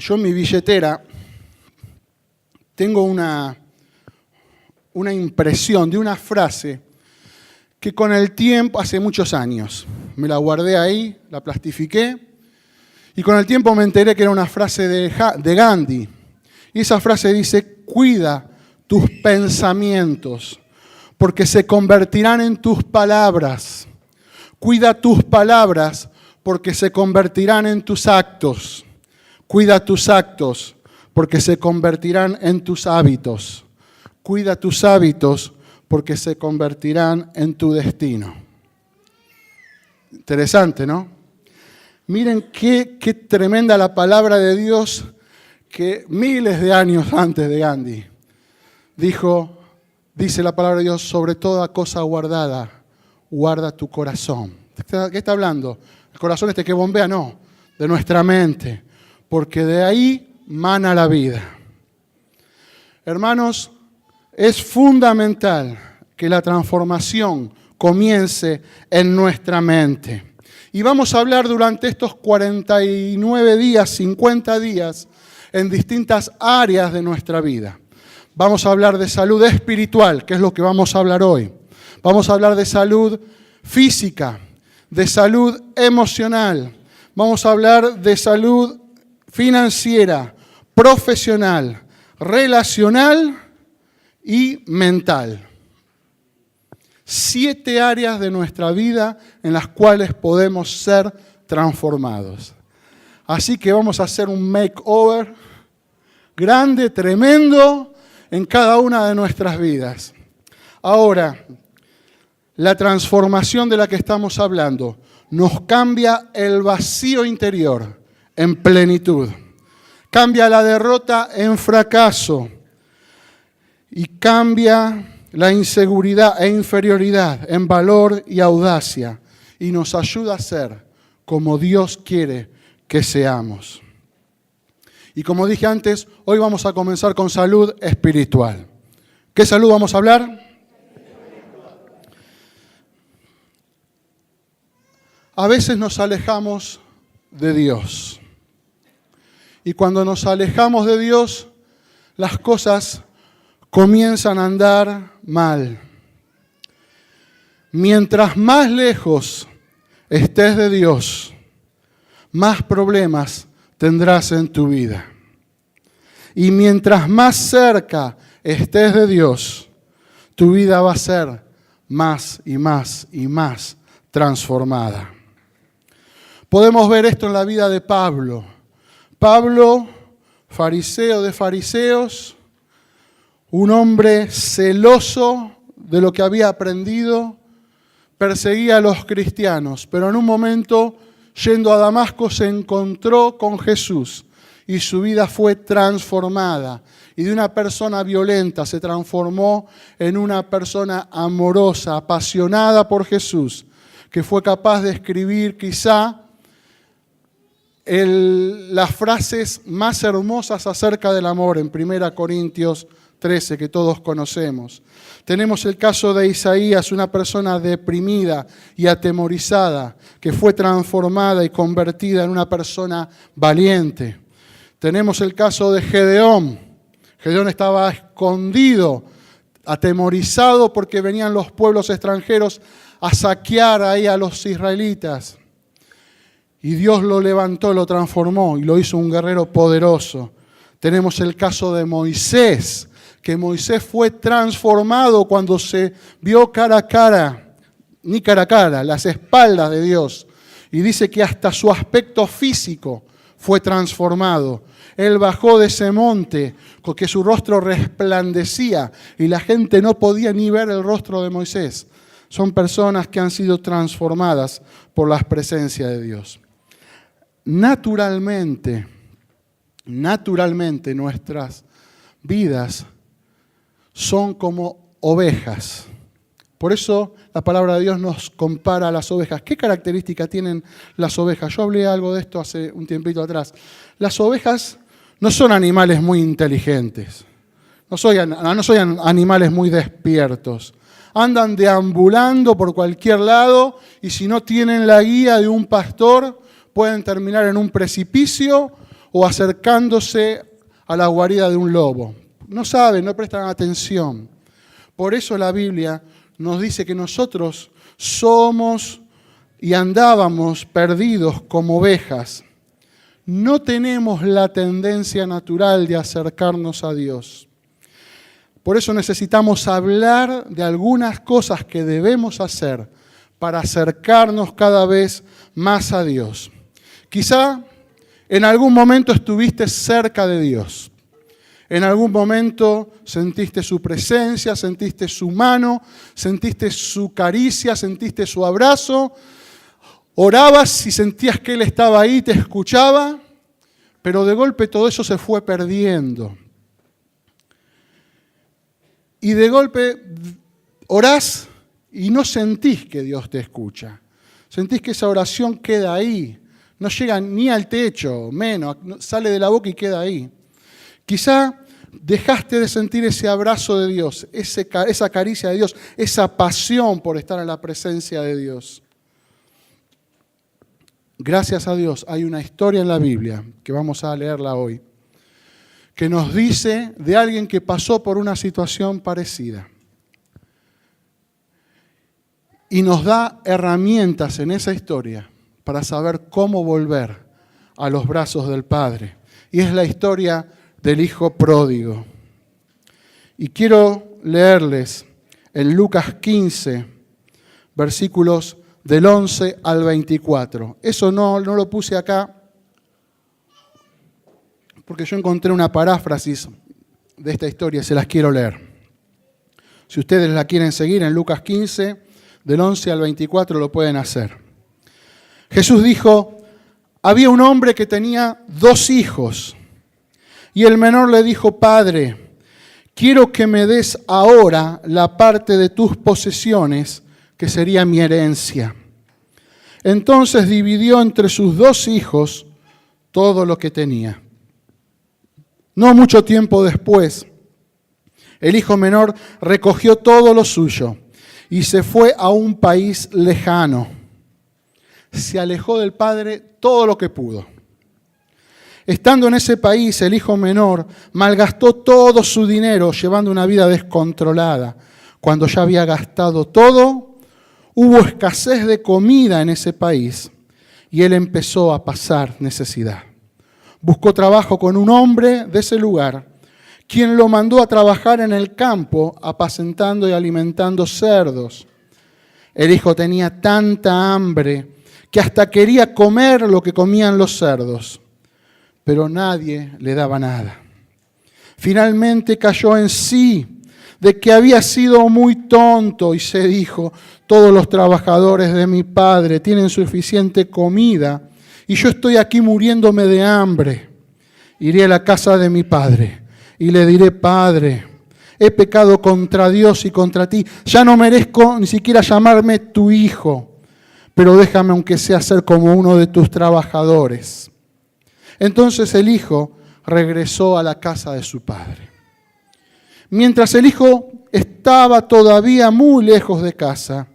Yo en mi billetera tengo una impresión de una frase que con el tiempo, hace muchos años, me la guardé ahí, la plastifiqué, y con el tiempo me enteré que era una frase de Gandhi. Y esa frase dice: cuida tus pensamientos, porque se convertirán en tus palabras. Cuida tus palabras, porque se convertirán en tus actos. Cuida tus actos, porque se convertirán en tus hábitos. Cuida tus hábitos, porque se convertirán en tu destino. Interesante, ¿no? Miren qué tremenda la palabra de Dios, que miles de años antes de Gandhi dice la palabra de Dios: sobre toda cosa guardada, guarda tu corazón. ¿Qué está hablando? El corazón que bombea, no, de nuestra mente, porque de ahí mana la vida. Hermanos, es fundamental que la transformación comience en nuestra mente. Y vamos a hablar durante estos 49 días, 50 días, en distintas áreas de nuestra vida. Vamos a hablar de salud espiritual, que es lo que vamos a hablar hoy. Vamos a hablar de salud física, de salud emocional. Vamos a hablar de salud financiera, profesional, relacional y mental. 7 áreas de nuestra vida en las cuales podemos ser transformados. Así que vamos a hacer un makeover grande, tremendo, en cada una de nuestras vidas. Ahora, la transformación de la que estamos hablando nos cambia el vacío interior en plenitud. Cambia la derrota en fracaso. Y cambia la inseguridad e inferioridad en valor y audacia. Y nos ayuda a ser como Dios quiere que seamos. Y como dije antes, hoy vamos a comenzar con salud espiritual. ¿Qué salud vamos a hablar? A veces nos alejamos de Dios. Y cuando nos alejamos de Dios, las cosas comienzan a andar mal. Mientras más lejos estés de Dios, más problemas tendrás en tu vida. Y mientras más cerca estés de Dios, tu vida va a ser más y más y más transformada. Podemos ver esto en la vida de Pablo. Pablo, fariseo de fariseos, un hombre celoso de lo que había aprendido, perseguía a los cristianos, pero en un momento, yendo a Damasco, se encontró con Jesús y su vida fue transformada. Y de una persona violenta se transformó en una persona amorosa, apasionada por Jesús, que fue capaz de escribir quizá las frases más hermosas acerca del amor en 1 Corintios 13, que todos conocemos. Tenemos el caso de Isaías, una persona deprimida y atemorizada, que fue transformada y convertida en una persona valiente. Tenemos el caso de Gedeón. Gedeón estaba escondido, atemorizado porque venían los pueblos extranjeros a saquear ahí a los israelitas. Y Dios lo levantó, lo transformó y lo hizo un guerrero poderoso. Tenemos el caso de Moisés, que Moisés fue transformado cuando se vio cara a cara, ni cara a cara, las espaldas de Dios. Y dice que hasta su aspecto físico fue transformado. Él bajó de ese monte porque su rostro resplandecía y la gente no podía ni ver el rostro de Moisés. Son personas que han sido transformadas por la presencia de Dios. Naturalmente nuestras vidas son como ovejas. Por eso la palabra de Dios nos compara a las ovejas. ¿Qué características tienen las ovejas? Yo hablé algo de esto hace un tiempito atrás. Las ovejas no son animales muy inteligentes. No son animales muy despiertos. Andan deambulando por cualquier lado y si no tienen la guía de un pastor, pueden terminar en un precipicio o acercándose a la guarida de un lobo. No saben, no prestan atención. Por eso la Biblia nos dice que nosotros somos y andábamos perdidos como ovejas. No tenemos la tendencia natural de acercarnos a Dios. Por eso necesitamos hablar de algunas cosas que debemos hacer para acercarnos cada vez más a Dios. Quizá en algún momento estuviste cerca de Dios. En algún momento sentiste su presencia, sentiste su mano, sentiste su caricia, sentiste su abrazo. Orabas y sentías que Él estaba ahí, te escuchaba, pero de golpe todo eso se fue perdiendo. Y de golpe orás y no sentís que Dios te escucha. Sentís que esa oración queda ahí, no llega ni al techo, menos, sale de la boca y queda ahí. Quizá dejaste de sentir ese abrazo de Dios, esa caricia de Dios, esa pasión por estar en la presencia de Dios. Gracias a Dios hay una historia en la Biblia, que vamos a leerla hoy, que nos dice de alguien que pasó por una situación parecida. Y nos da herramientas en esa historia para saber cómo volver a los brazos del Padre. Y es la historia del hijo pródigo. Y quiero leerles en Lucas 15, versículos del 11 al 24. Eso no lo puse acá porque yo encontré una paráfrasis de esta historia, se las quiero leer. Si ustedes la quieren seguir en Lucas 15, del 11 al 24 lo pueden hacer. Jesús dijo, había un hombre que tenía 2 hijos, y el menor le dijo, Padre, quiero que me des ahora la parte de tus posesiones, que sería mi herencia. Entonces dividió entre sus 2 hijos todo lo que tenía. No mucho tiempo después, el hijo menor recogió todo lo suyo y se fue a un país lejano. Se alejó del padre todo lo que pudo. Estando en ese país, el hijo menor malgastó todo su dinero llevando una vida descontrolada. Cuando ya había gastado todo, hubo escasez de comida en ese país y él empezó a pasar necesidad. Buscó trabajo con un hombre de ese lugar, quien lo mandó a trabajar en el campo, apacentando y alimentando cerdos. El hijo tenía tanta hambre que hasta quería comer lo que comían los cerdos, pero nadie le daba nada. Finalmente cayó en sí de que había sido muy tonto y se dijo, todos los trabajadores de mi padre tienen suficiente comida y yo estoy aquí muriéndome de hambre. Iré a la casa de mi padre y le diré, Padre, he pecado contra Dios y contra ti. Ya no merezco ni siquiera llamarme tu hijo, pero déjame aunque sea ser como uno de tus trabajadores. Entonces el hijo regresó a la casa de su padre. Mientras el hijo estaba todavía muy lejos de casa,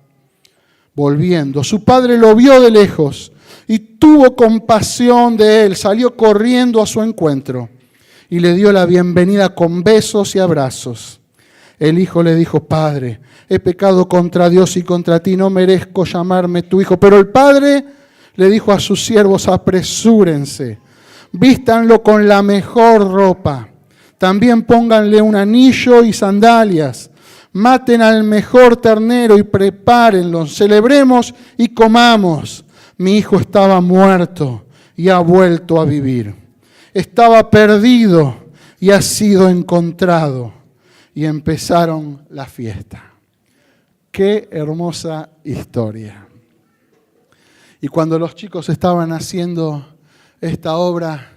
volviendo, su padre lo vio de lejos y tuvo compasión de él, salió corriendo a su encuentro y le dio la bienvenida con besos y abrazos. El hijo le dijo, Padre, he pecado contra Dios y contra ti, no merezco llamarme tu hijo. Pero el padre le dijo a sus siervos, apresúrense, vístanlo con la mejor ropa, también pónganle un anillo y sandalias, maten al mejor ternero y prepárenlo, celebremos y comamos. Mi hijo estaba muerto y ha vuelto a vivir. Estaba perdido y ha sido encontrado. Y empezaron la fiesta. Qué hermosa historia. Y cuando los chicos estaban haciendo esta obra,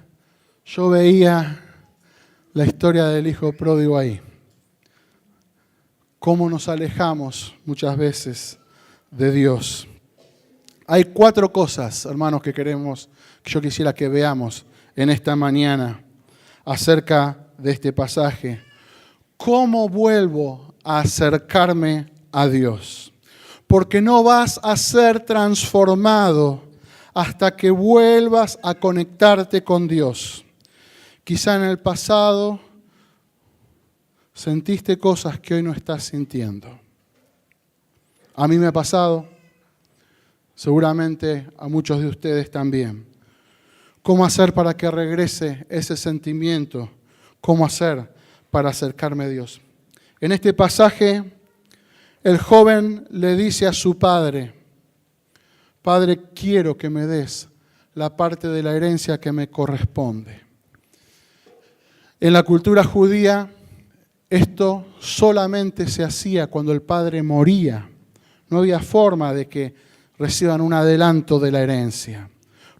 yo veía la historia del hijo pródigo ahí. Cómo nos alejamos muchas veces de Dios. Hay 4 cosas, hermanos, que yo quisiera que veamos en esta mañana acerca de este pasaje. ¿Cómo vuelvo a acercarme a Dios? Porque no vas a ser transformado hasta que vuelvas a conectarte con Dios. Quizá en el pasado sentiste cosas que hoy no estás sintiendo. A mí me ha pasado, seguramente a muchos de ustedes también. ¿Cómo hacer para que regrese ese sentimiento? ¿Cómo hacer para acercarme a Dios? En este pasaje, el joven le dice a su padre: Padre, quiero que me des la parte de la herencia que me corresponde. En la cultura judía, esto solamente se hacía cuando el padre moría. No había forma de que reciban un adelanto de la herencia.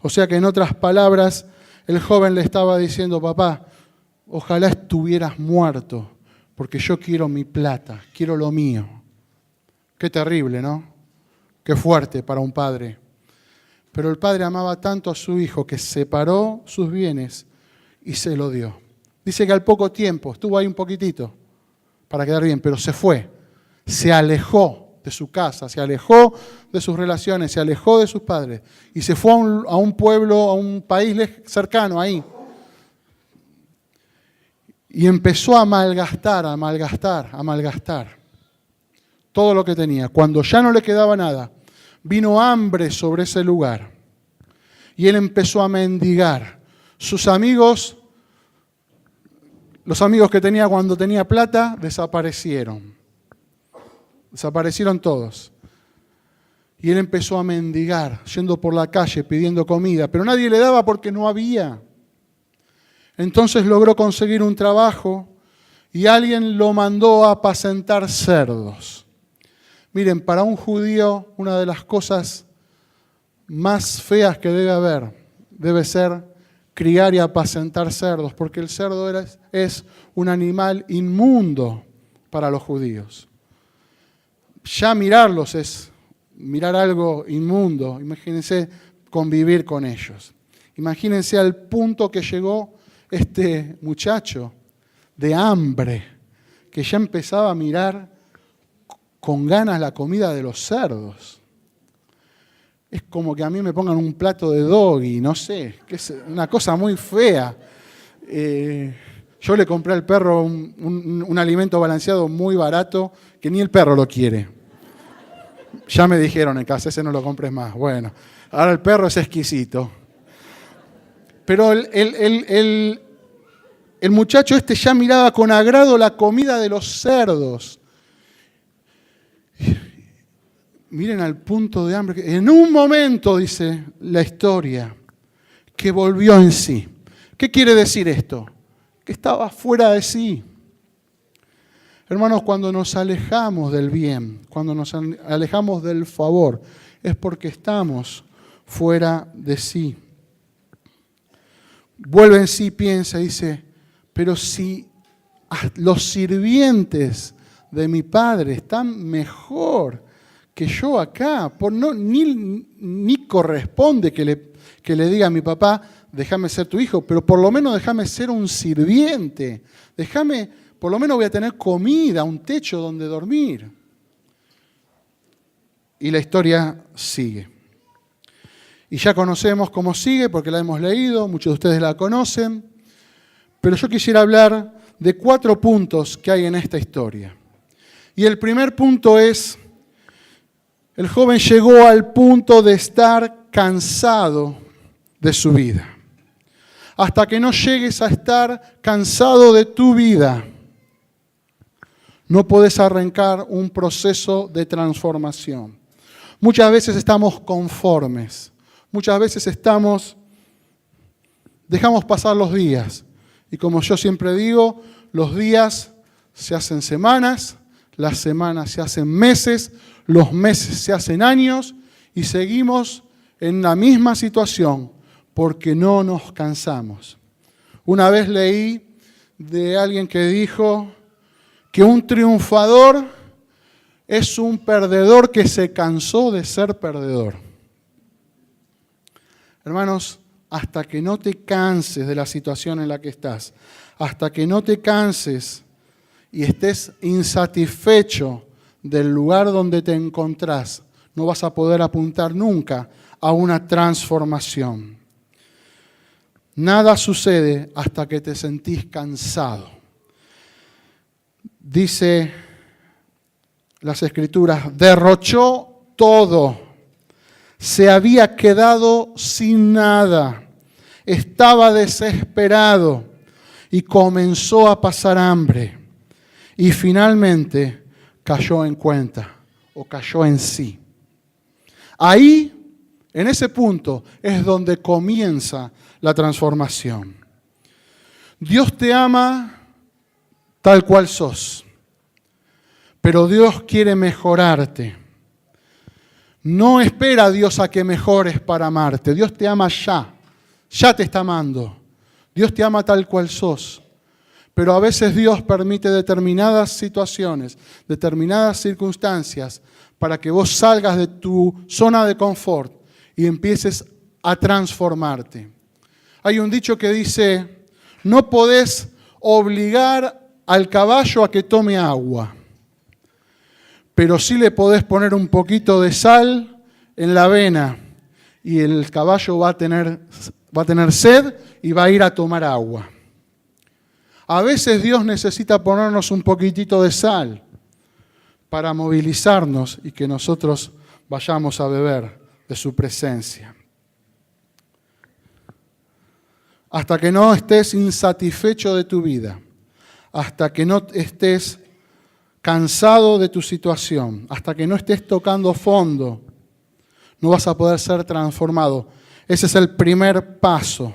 O sea que, en otras palabras, el joven le estaba diciendo: papá, ojalá estuvieras muerto, porque yo quiero mi plata, quiero lo mío. Qué terrible, ¿no? Qué fuerte para un padre. Pero el padre amaba tanto a su hijo que separó sus bienes y se lo dio. Dice que al poco tiempo, estuvo ahí un poquitito para quedar bien, pero se fue, se alejó de su casa, se alejó de sus relaciones, se alejó de sus padres y se fue a un pueblo, a un país cercano ahí. Y empezó a malgastar todo lo que tenía. Cuando ya no le quedaba nada, vino hambre sobre ese lugar y él empezó a mendigar. Sus amigos, los amigos que tenía cuando tenía plata, desaparecieron. Desaparecieron todos. Y él empezó a mendigar, yendo por la calle pidiendo comida, pero nadie le daba porque no había. Entonces logró conseguir un trabajo y alguien lo mandó a apacentar cerdos. Miren, para un judío una de las cosas más feas que debe haber debe ser criar y apacentar cerdos, porque el cerdo es un animal inmundo para los judíos. Ya mirarlos es mirar algo inmundo. Imagínense convivir con ellos. Imagínense al punto que llegó este muchacho de hambre, que ya empezaba a mirar con ganas la comida de los cerdos. Es como que a mí me pongan un plato de doggy, no sé, que es una cosa muy fea. Yo le compré al perro un alimento balanceado muy barato que ni el perro lo quiere. Ya me dijeron en casa, ese no lo compres más. Bueno, ahora el perro es exquisito. Pero el muchacho este ya miraba con agrado la comida de los cerdos. Miren al punto de hambre. En un momento, dice la historia, que volvió en sí. ¿Qué quiere decir esto? Que estaba fuera de sí. Hermanos, cuando nos alejamos del bien, cuando nos alejamos del favor, es porque estamos fuera de sí. Vuelve en sí, piensa y dice: pero si los sirvientes de mi padre están mejor que yo acá, ni corresponde que le diga a mi papá: déjame ser tu hijo, pero por lo menos déjame ser un sirviente, por lo menos voy a tener comida, un techo donde dormir. Y la historia sigue. Y ya conocemos cómo sigue porque la hemos leído, muchos de ustedes la conocen, pero yo quisiera hablar de 4 puntos que hay en esta historia. Y el primer punto es: el joven llegó al punto de estar cansado de su vida. Hasta que no llegues a estar cansado de tu vida, no podés arrancar un proceso de transformación. Muchas veces estamos conformes. Muchas veces dejamos pasar los días. Y como yo siempre digo, los días se hacen semanas, las semanas se hacen meses, los meses se hacen años y seguimos en la misma situación porque no nos cansamos. Una vez leí de alguien que dijo que un triunfador es un perdedor que se cansó de ser perdedor. Hermanos, hasta que no te canses de la situación en la que estás, hasta que no te canses y estés insatisfecho del lugar donde te encontrás, no vas a poder apuntar nunca a una transformación. Nada sucede hasta que te sentís cansado. Dice las Escrituras, derrochó todo, se había quedado sin nada, estaba desesperado y comenzó a pasar hambre. Y finalmente cayó en cuenta o cayó en sí. Ahí, en ese punto, es donde comienza la transformación. Dios te ama tal cual sos, pero Dios quiere mejorarte. No espera a Dios a que mejores para amarte. Dios te ama ya te está amando. Dios te ama tal cual sos. Pero a veces Dios permite determinadas situaciones, determinadas circunstancias, para que vos salgas de tu zona de confort y empieces a transformarte. Hay un dicho que dice, no podés obligar al caballo a que tome agua, pero sí le podés poner un poquito de sal en la avena y el caballo va a tener sed y va a ir a tomar agua. A veces Dios necesita ponernos un poquitito de sal para movilizarnos y que nosotros vayamos a beber de su presencia. Hasta que no estés insatisfecho de tu vida, hasta que no estés cansado de tu situación, hasta que no estés tocando fondo, no vas a poder ser transformado. Ese es el primer paso.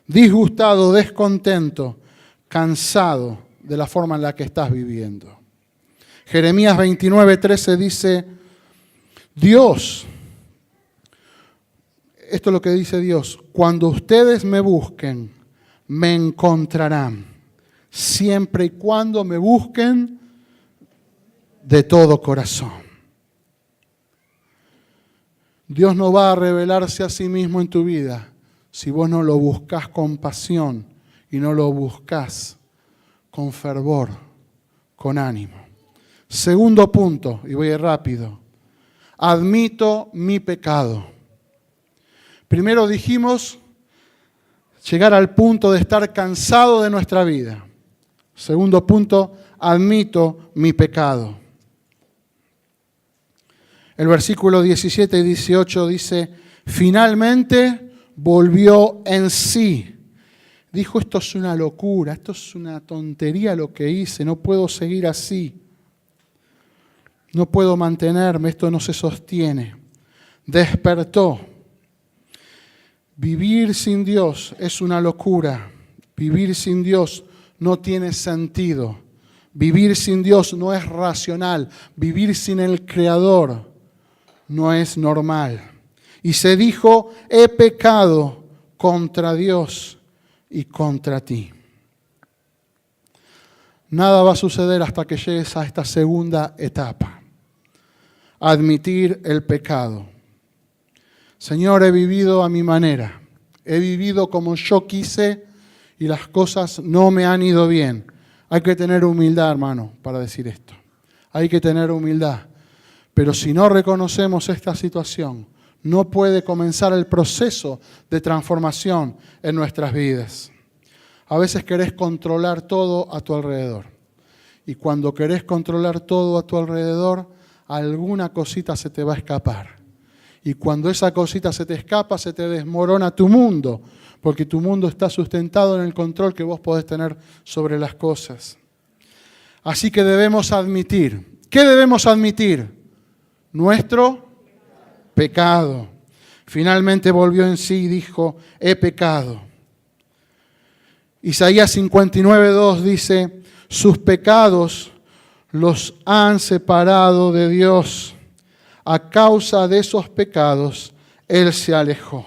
Disgustado, descontento, cansado de la forma en la que estás viviendo. Jeremías 29:13 dice, Dios, esto es lo que dice Dios, cuando ustedes me busquen, me encontrarán, siempre y cuando me busquen de todo corazón. Dios no va a revelarse a sí mismo en tu vida si vos no lo buscás con pasión y no lo buscás con fervor, con ánimo. Segundo punto, y voy rápido, admito mi pecado. Primero dijimos llegar al punto de estar cansado de nuestra vida. Segundo punto, admito mi pecado. El versículo 17 y 18 dice, finalmente volvió en sí. Dijo, esto es una locura, esto es una tontería lo que hice, no puedo seguir así. No puedo mantenerme, esto no se sostiene. Despertó. Vivir sin Dios es una locura. Vivir sin Dios no tiene sentido. Vivir sin Dios no es racional. Vivir sin el Creador no es normal. Y se dijo, he pecado contra Dios y contra ti. Nada va a suceder hasta que llegues a esta segunda etapa. Admitir el pecado. Señor, he vivido a mi manera. He vivido como yo quise y las cosas no me han ido bien. Hay que tener humildad, hermano, para decir esto. Hay que tener humildad. Pero si no reconocemos esta situación, no puede comenzar el proceso de transformación en nuestras vidas. A veces querés controlar todo a tu alrededor. Y cuando querés controlar todo a tu alrededor, alguna cosita se te va a escapar. Y cuando esa cosita se te escapa, se te desmorona tu mundo, porque tu mundo está sustentado en el control que vos podés tener sobre las cosas. Así que debemos admitir. ¿Qué debemos admitir? Nuestro pecado. Finalmente volvió en sí y dijo, he pecado. Isaías 59:2 dice, sus pecados los han separado de Dios. A causa de esos pecados, Él se alejó.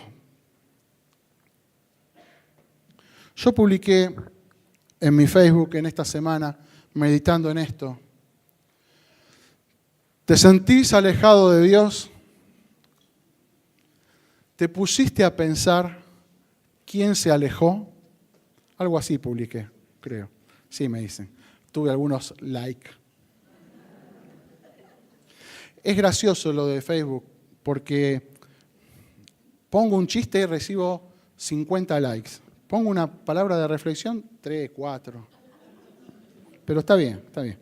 Yo publiqué en mi Facebook en esta semana, meditando en esto. ¿Te sentís alejado de Dios? ¿Te pusiste a pensar quién se alejó? Algo así publiqué, creo. Sí, me dicen. Tuve algunos likes. Es gracioso lo de Facebook, porque pongo un chiste y recibo 50 likes. Pongo una palabra de reflexión, 3, 4. Pero está bien, está bien.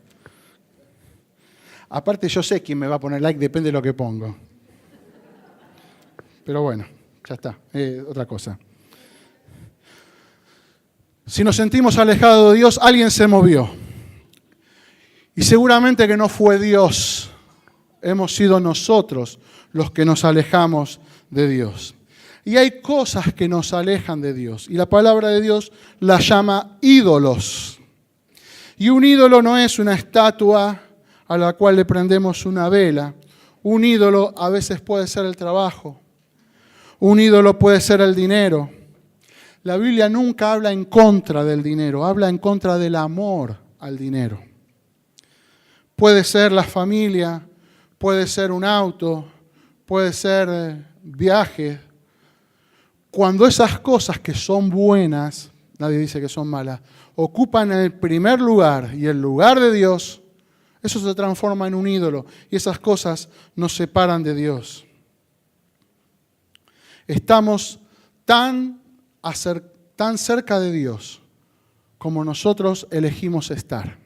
Aparte yo sé quién me va a poner like, depende de lo que pongo. Pero bueno, ya está, otra cosa. Si nos sentimos alejados de Dios, alguien se movió. Y seguramente que no fue Dios. Hemos sido nosotros los que nos alejamos de Dios. Y hay cosas que nos alejan de Dios. Y la palabra de Dios la llama ídolos. Y un ídolo no es una estatua a la cual le prendemos una vela. Un ídolo a veces puede ser el trabajo. Un ídolo puede ser el dinero. La Biblia nunca habla en contra del dinero, habla en contra del amor al dinero. Puede ser la familia, puede ser un auto, puede ser viajes. Cuando esas cosas que son buenas, nadie dice que son malas, ocupan el primer lugar y el lugar de Dios, eso se transforma en un ídolo y esas cosas nos separan de Dios. Estamos tan cerca de Dios como nosotros elegimos estar.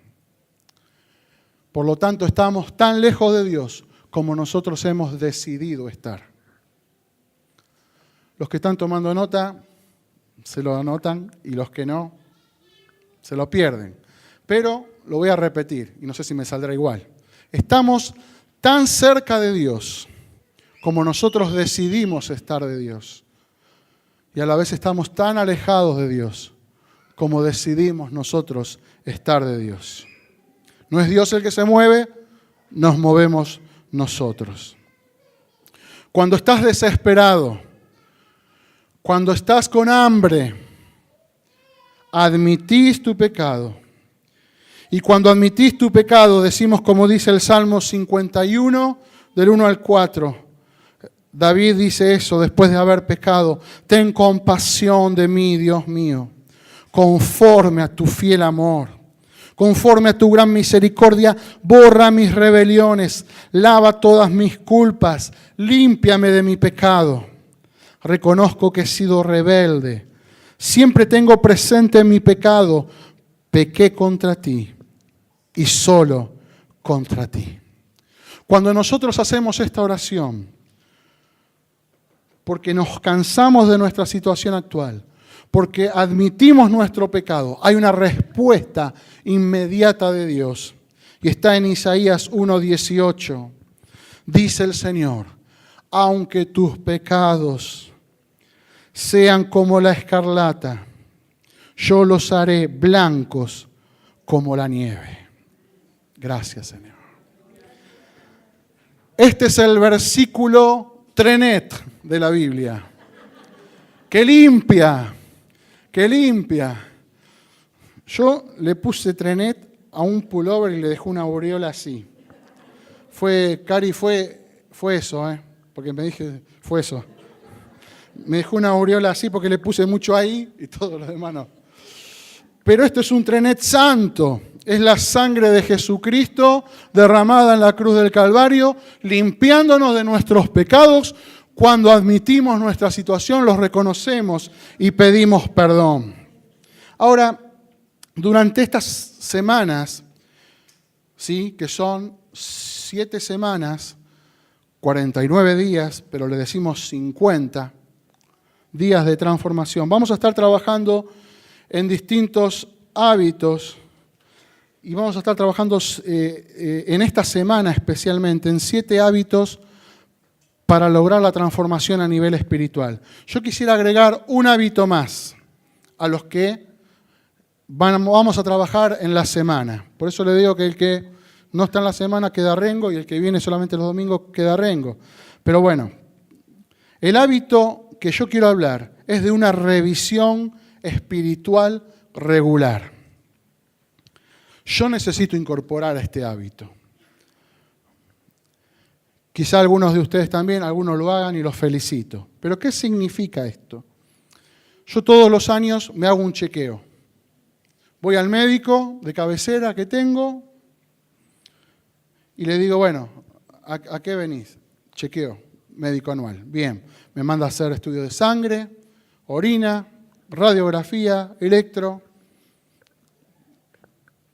Por lo tanto, estamos tan lejos de Dios como nosotros hemos decidido estar. Los que están tomando nota se lo anotan y los que no se lo pierden. Pero lo voy a repetir y no sé si me saldrá igual. Estamos tan cerca de Dios como nosotros decidimos estar de Dios. Y a la vez estamos tan alejados de Dios como decidimos nosotros estar de Dios. No es Dios el que se mueve, nos movemos nosotros. Cuando estás desesperado, cuando estás con hambre, admitís tu pecado. Y cuando admitís tu pecado, decimos como dice el Salmo 51, del 1 al 4, David dice eso después de haber pecado. Ten compasión de mí, Dios mío, conforme a tu fiel amor, conforme a tu gran misericordia, borra mis rebeliones, lava todas mis culpas, límpiame de mi pecado. Reconozco que he sido rebelde, siempre tengo presente mi pecado, pequé contra ti y solo contra ti. Cuando nosotros hacemos esta oración, porque nos cansamos de nuestra situación actual, porque admitimos nuestro pecado, hay una respuesta inmediata de Dios. Y está en Isaías 1:18. Dice el Señor, aunque tus pecados sean como la escarlata, yo los haré blancos como la nieve. Gracias, Señor. Este es el versículo trenet de la Biblia. Que limpia. Yo le puse a un pullover y le dejé una aureola así. Cari, fue eso, porque me dije, fue eso. Me dejó una aureola así porque le puse mucho ahí y todo lo demás no. Pero esto es un trenet santo. Es la sangre de Jesucristo derramada en la cruz del Calvario, limpiándonos de nuestros pecados. Cuando admitimos nuestra situación, los reconocemos y pedimos perdón. Ahora, durante estas semanas, ¿sí?, que son 7 semanas, 49 días, pero le decimos 50 días de transformación, vamos a estar trabajando en distintos hábitos y vamos a estar trabajando en esta semana especialmente en 7 hábitos para lograr la transformación a nivel espiritual. Yo quisiera agregar un hábito más a los que vamos a trabajar en la semana. Por eso le digo que el que no está en la semana queda rengo y el que viene solamente los domingos queda rengo. Pero bueno, el hábito que yo quiero hablar es de una revisión espiritual regular. Yo necesito incorporar este hábito. Quizá algunos de ustedes también, algunos lo hagan y los felicito. Pero ¿qué significa esto? Yo todos los años me hago un chequeo. Voy al médico de cabecera que tengo y le digo, bueno, ¿a qué venís? Chequeo médico anual. Bien, me manda a hacer estudio de sangre, orina, radiografía, electro.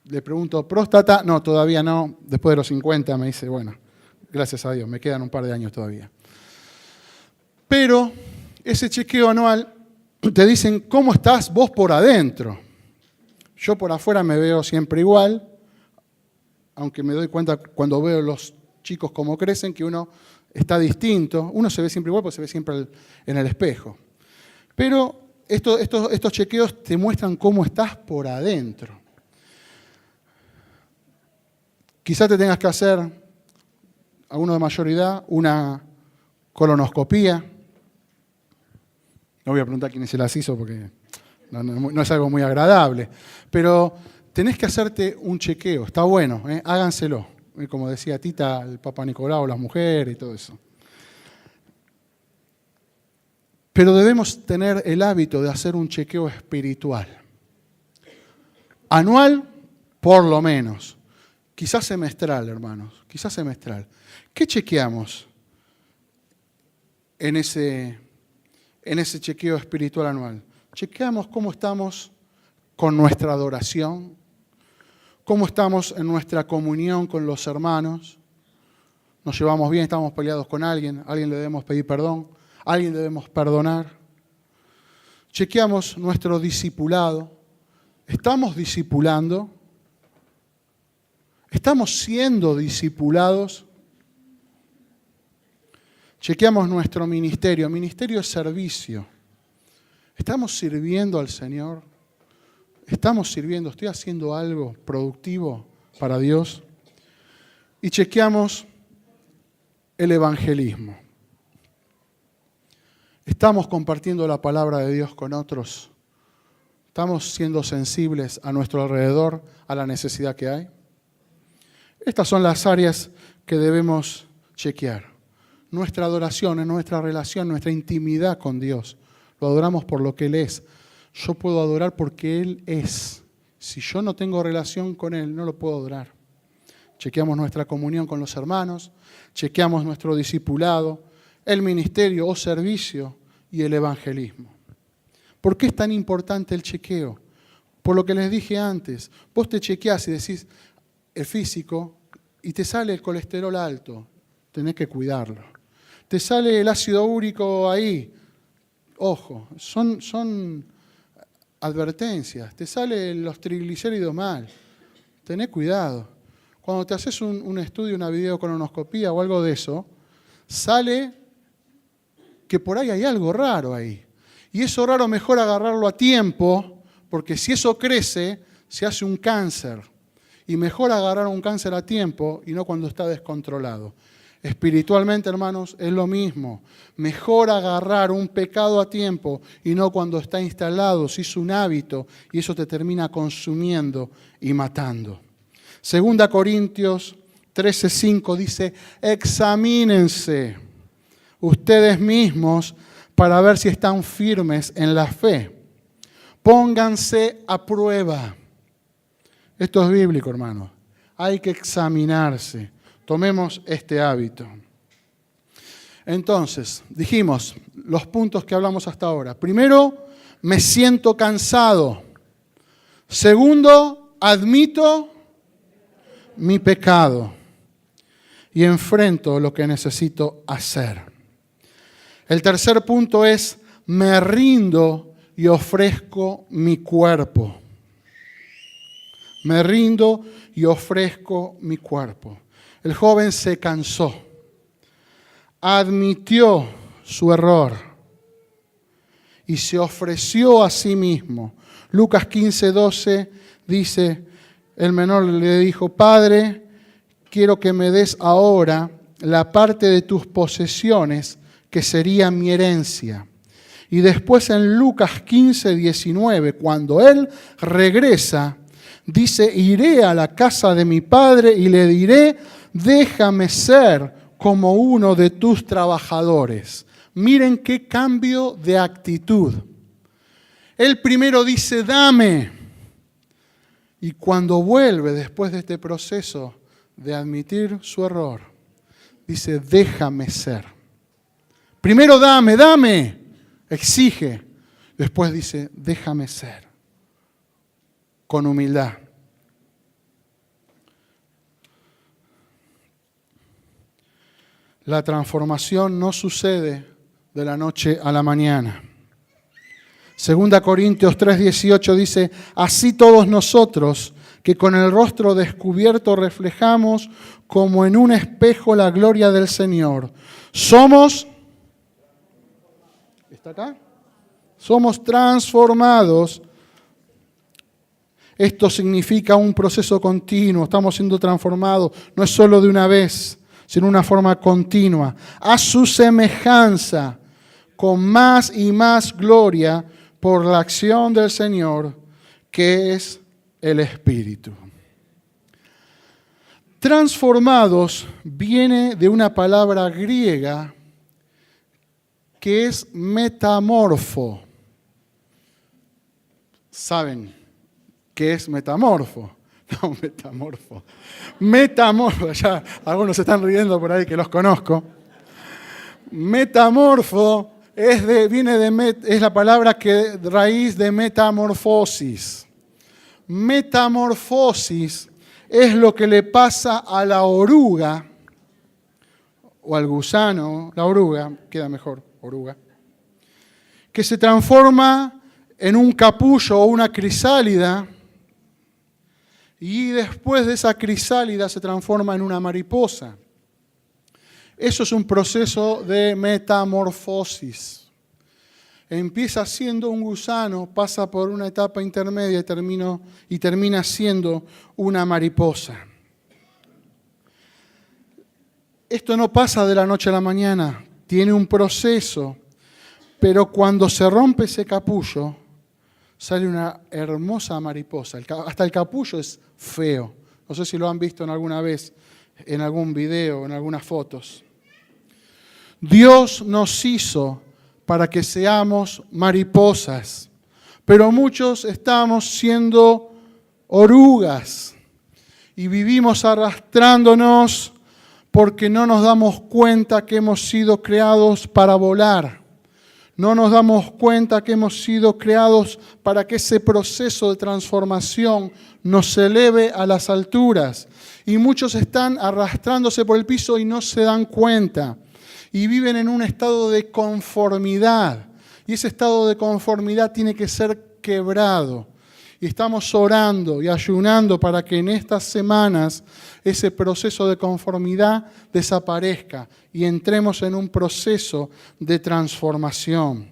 Le pregunto, próstata, no, todavía no. Después de los 50 me dice, bueno, gracias a Dios, me quedan un par de años todavía. Pero ese chequeo anual te dicen cómo estás vos por adentro. Yo por afuera me veo siempre igual, aunque me doy cuenta cuando veo los chicos cómo crecen que uno está distinto. Uno se ve siempre igual porque se ve siempre en el espejo. Pero estos chequeos te muestran cómo estás por adentro. Quizás te tengas que hacer, alguno de mayor edad, una colonoscopía. No voy a preguntar quién se las hizo porque no es algo muy agradable. Pero tenés que hacerte un chequeo, está bueno, háganselo. Como decía Tita, el Papa Nicolau, las mujeres y todo eso. Pero debemos tener el hábito de hacer un chequeo espiritual. Anual, por lo menos. Quizás semestral, hermanos, quizás semestral. ¿Qué chequeamos en ese chequeo espiritual anual? Chequeamos cómo estamos con nuestra adoración, cómo estamos en nuestra comunión con los hermanos. Nos llevamos bien, estamos peleados con alguien, a alguien le debemos pedir perdón, a alguien debemos perdonar. Chequeamos nuestro discipulado. ¿Estamos discipulando? ¿Estamos siendo discipulados? Chequeamos nuestro ministerio. Ministerio es servicio. ¿Estamos sirviendo al Señor? ¿Estamos sirviendo? ¿Estoy haciendo algo productivo para Dios? Y chequeamos el evangelismo. ¿Estamos compartiendo la palabra de Dios con otros? ¿Estamos siendo sensibles a nuestro alrededor, a la necesidad que hay? Estas son las áreas que debemos chequear. Nuestra adoración, nuestra relación, nuestra intimidad con Dios. Lo adoramos por lo que Él es. Yo puedo adorar porque Él es. Si yo no tengo relación con Él, no lo puedo adorar. Chequeamos nuestra comunión con los hermanos, chequeamos nuestro discipulado, el ministerio o servicio y el evangelismo. ¿Por qué es tan importante el chequeo? Por lo que les dije antes. Vos te chequeás y decís el físico y te sale el colesterol alto, tenés que cuidarlo. Te sale el ácido úrico ahí, ojo, son advertencias. Te salen los triglicéridos mal, tenés cuidado. Cuando te haces un estudio, una videocolonoscopía o algo de eso, sale que por ahí hay algo raro ahí. Y eso raro mejor agarrarlo a tiempo, porque si eso crece, se hace un cáncer. Y mejor agarrar un cáncer a tiempo y no cuando está descontrolado. Espiritualmente, hermanos, es lo mismo. Mejor agarrar un pecado a tiempo y no cuando está instalado, se hizo un hábito y eso te termina consumiendo y matando. 2 Corintios 13:5 dice, examínense ustedes mismos para ver si están firmes en la fe. Pónganse a prueba. Esto es bíblico, hermanos. Hay que examinarse. Tomemos este hábito. Entonces, dijimos los puntos que hablamos hasta ahora. Primero, me siento cansado. Segundo, admito mi pecado y enfrento lo que necesito hacer. El tercer punto es, me rindo y ofrezco mi cuerpo. Me rindo y ofrezco mi cuerpo. El joven se cansó, admitió su error y se ofreció a sí mismo. Lucas 15:12 dice, el menor le dijo, Padre, quiero que me des ahora la parte de tus posesiones que sería mi herencia. Y después en Lucas 15:19, cuando él regresa, dice, iré a la casa de mi padre y le diré, déjame ser como uno de tus trabajadores. Miren qué cambio de actitud. Él primero dice, dame. Y cuando vuelve después de este proceso de admitir su error, dice, déjame ser. Primero dame, exige. Después dice, déjame ser, con humildad. La transformación no sucede de la noche a la mañana. 2 Corintios 3:18 dice, así todos nosotros, que con el rostro descubierto reflejamos como en un espejo la gloria del Señor, somos, ¿está acá? Somos transformados. Esto significa un proceso continuo, estamos siendo transformados, no es solo de una vez, sino una forma continua, a su semejanza, con más y más gloria por la acción del Señor, que es el Espíritu. Transformados viene de una palabra griega que es metamorfo. ¿Saben qué es metamorfo? No, metamorfo. Metamorfo, ya algunos se están riendo por ahí que los conozco. Metamorfo es la palabra que raíz de metamorfosis. Metamorfosis es lo que le pasa a la oruga o al gusano, la oruga, queda mejor, oruga, que se transforma en un capullo o una crisálida y después de esa crisálida se transforma en una mariposa. Eso es un proceso de metamorfosis. Empieza siendo un gusano, pasa por una etapa intermedia y termina siendo una mariposa. Esto no pasa de la noche a la mañana, tiene un proceso, pero cuando se rompe ese capullo, sale una hermosa mariposa. Hasta el capullo es feo. No sé si lo han visto alguna vez en algún video, en algunas fotos. Dios nos hizo para que seamos mariposas, pero muchos estamos siendo orugas y vivimos arrastrándonos porque no nos damos cuenta que hemos sido creados para volar. No nos damos cuenta que hemos sido creados para que ese proceso de transformación nos eleve a las alturas. Y muchos están arrastrándose por el piso y no se dan cuenta. Y viven en un estado de conformidad. Y ese estado de conformidad tiene que ser quebrado. Y estamos orando y ayunando para que en estas semanas ese proceso de conformidad desaparezca y entremos en un proceso de transformación.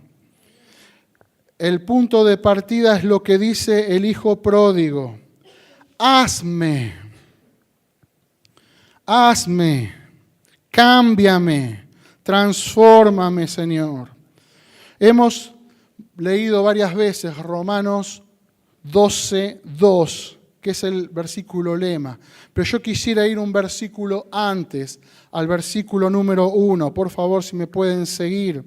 El punto de partida es lo que dice el hijo pródigo. Hazme, cámbiame, transfórmame, Señor. Hemos leído varias veces Romanos 12:2, que es el versículo lema. Pero yo quisiera ir un versículo antes, al versículo número 1. Por favor, si me pueden seguir.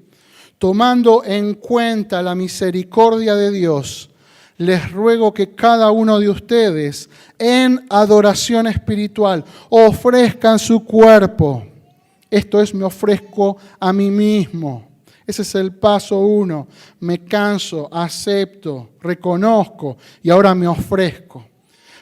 Tomando en cuenta la misericordia de Dios, les ruego que cada uno de ustedes, en adoración espiritual, ofrezcan su cuerpo. Esto es, me ofrezco a mí mismo. Ese es el paso 1. Me canso, acepto, reconozco y ahora me ofrezco.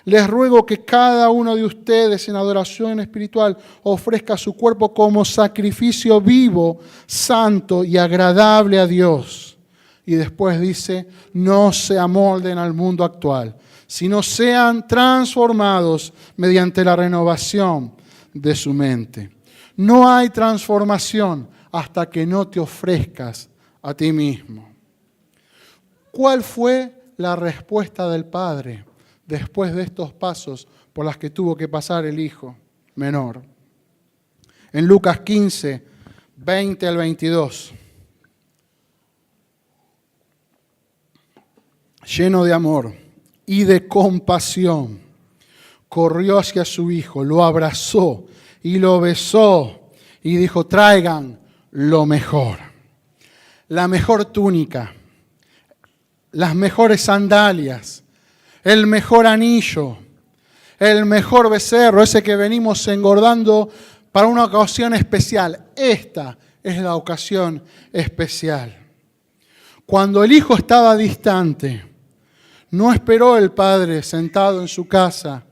Les ruego que cada uno de ustedes en adoración espiritual ofrezca su cuerpo como sacrificio vivo, santo y agradable a Dios. Y después dice, no se amolden al mundo actual, sino sean transformados mediante la renovación de su mente. No hay transformación hasta que no te ofrezcas a ti mismo. ¿Cuál fue la respuesta del Padre después de estos pasos por las que tuvo que pasar el hijo menor? En Lucas 15, 20 al 22. Lleno de amor y de compasión, corrió hacia su hijo, lo abrazó y lo besó y dijo, traigan lo mejor, la mejor túnica, las mejores sandalias, el mejor anillo, el mejor becerro, ese que venimos engordando para una ocasión especial. Esta es la ocasión especial. Cuando el hijo estaba distante, no esperó el padre sentado en su casa.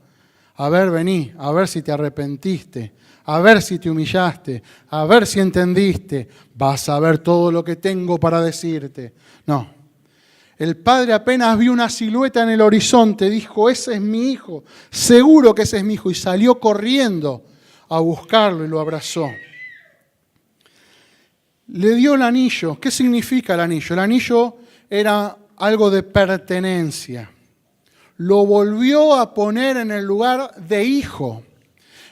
A ver, vení, a ver si te arrepentiste, a ver si te humillaste, a ver si entendiste. Vas a ver todo lo que tengo para decirte. No. El padre apenas vio una silueta en el horizonte, dijo, ese es mi hijo, seguro que ese es mi hijo. Y salió corriendo a buscarlo y lo abrazó. Le dio el anillo. ¿Qué significa el anillo? El anillo era algo de pertenencia. Lo volvió a poner en el lugar de hijo.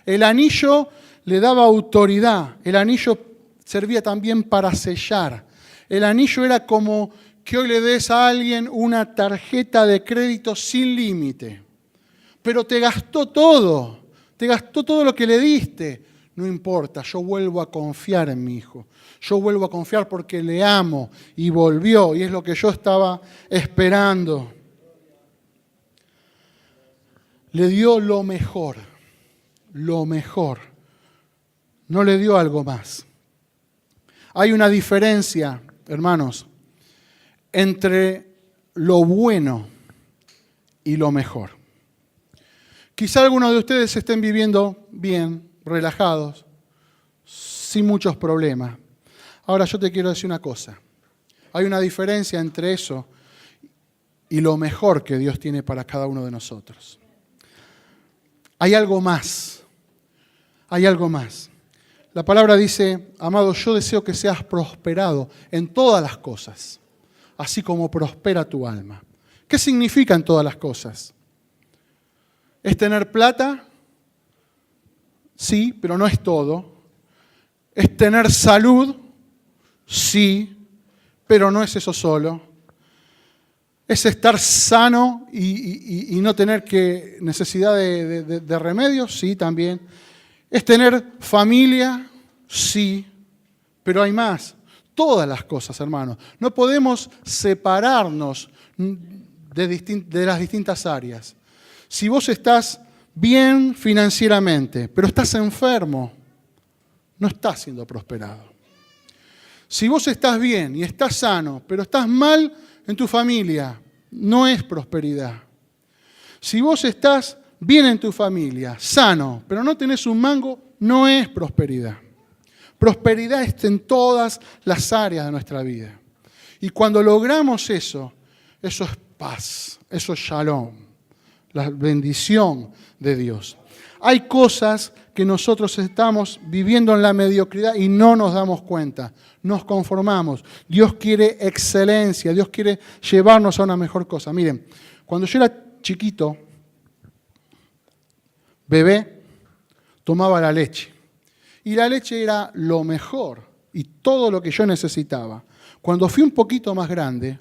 El anillo le daba autoridad. El anillo servía también para sellar. El anillo era como que hoy le des a alguien una tarjeta de crédito sin límite. Pero te gastó todo lo que le diste. No importa, yo vuelvo a confiar en mi hijo. Yo vuelvo a confiar porque le amo y volvió y es lo que yo estaba esperando. Le dio lo mejor. No le dio algo más. Hay una diferencia, hermanos, entre lo bueno y lo mejor. Quizá algunos de ustedes estén viviendo bien, relajados, sin muchos problemas. Ahora yo te quiero decir una cosa. Hay una diferencia entre eso y lo mejor que Dios tiene para cada uno de nosotros. Hay algo más. Hay algo más. La palabra dice, amado, yo deseo que seas prosperado en todas las cosas, así como prospera tu alma. ¿Qué significa en todas las cosas? ¿Es tener plata? Sí, pero no es todo. ¿Es tener salud? Sí, pero no es eso solo. ¿Es estar sano y no tener necesidad de remedios? Sí, también. ¿Es tener familia? Sí, pero hay más. Todas las cosas, hermanos. No podemos separarnos de las distintas áreas. Si vos estás bien financieramente, pero estás enfermo, no estás siendo prosperado. Si vos estás bien y estás sano, pero estás mal en tu familia, no es prosperidad. Si vos estás bien en tu familia, sano, pero no tenés un mango, no es prosperidad. Prosperidad está en todas las áreas de nuestra vida. Y cuando logramos eso es paz, eso es shalom, la bendición de Dios. Hay cosas que nosotros estamos viviendo en la mediocridad y no nos damos cuenta, nos conformamos. Dios quiere excelencia, Dios quiere llevarnos a una mejor cosa. Miren, cuando yo era chiquito, bebé, tomaba la leche. Y la leche era lo mejor y todo lo que yo necesitaba. Cuando fui un poquito más grande,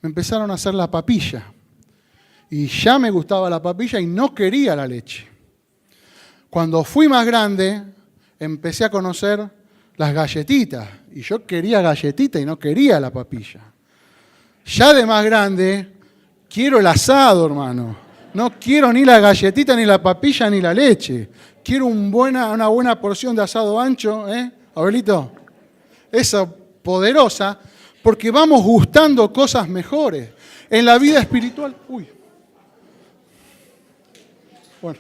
me empezaron a hacer la papilla. Y ya me gustaba la papilla y no quería la leche. Cuando fui más grande, empecé a conocer las galletitas. Y yo quería galletita y no quería la papilla. Ya de más grande, quiero el asado, hermano. No quiero ni la galletita, ni la papilla, ni la leche. Quiero una buena porción de asado ancho, ¿eh, Abelito? Esa poderosa, porque vamos gustando cosas mejores. En la vida espiritual, bueno.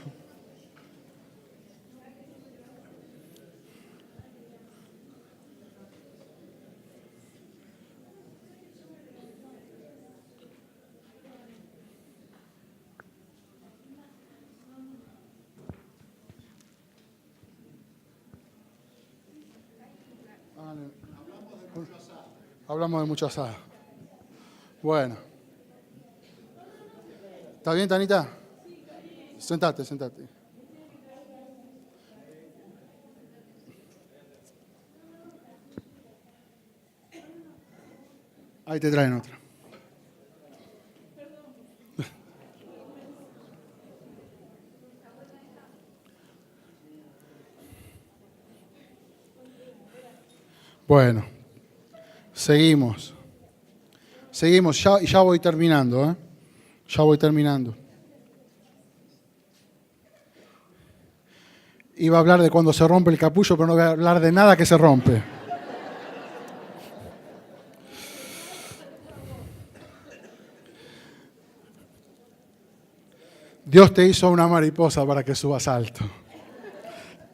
Hablamos de mucho asado. Bueno. ¿Está bien, Tanita? Sentate. Ahí te traen otra. Bueno, seguimos, ya voy terminando, ¿eh? Ya voy terminando. Iba a hablar de cuando se rompe el capullo, pero no voy a hablar de nada que se rompe. Dios te hizo una mariposa para que subas alto.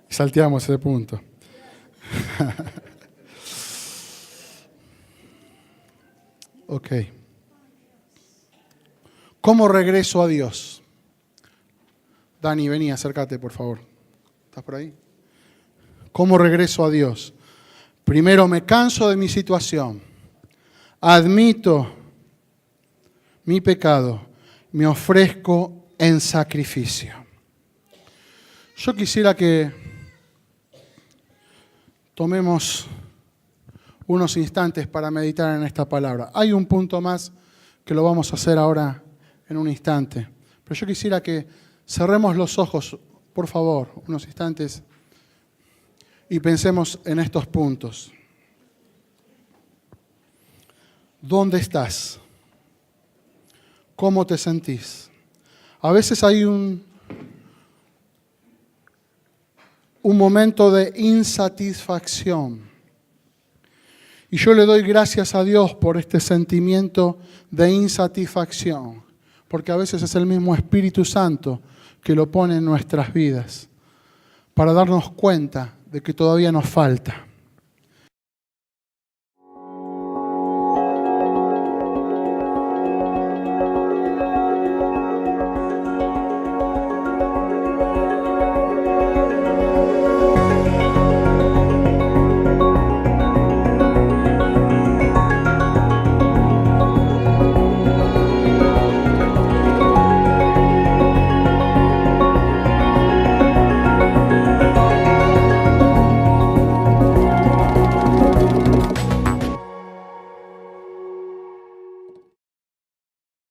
Salteamos ese punto. Ok. ¿Cómo regreso a Dios? Dani, vení, acércate, por favor. ¿Estás por ahí? ¿Cómo regreso a Dios? Primero me canso de mi situación. Admito mi pecado. Me ofrezco en sacrificio. Yo quisiera que tomemos unos instantes para meditar en esta palabra. Hay un punto más que lo vamos a hacer ahora en un instante. Pero yo quisiera que cerremos los ojos, por favor, unos instantes y pensemos en estos puntos. ¿Dónde estás? ¿Cómo te sentís? A veces hay un momento de insatisfacción. Y yo le doy gracias a Dios por este sentimiento de insatisfacción, porque a veces es el mismo Espíritu Santo que lo pone en nuestras vidas, para darnos cuenta de que todavía nos falta.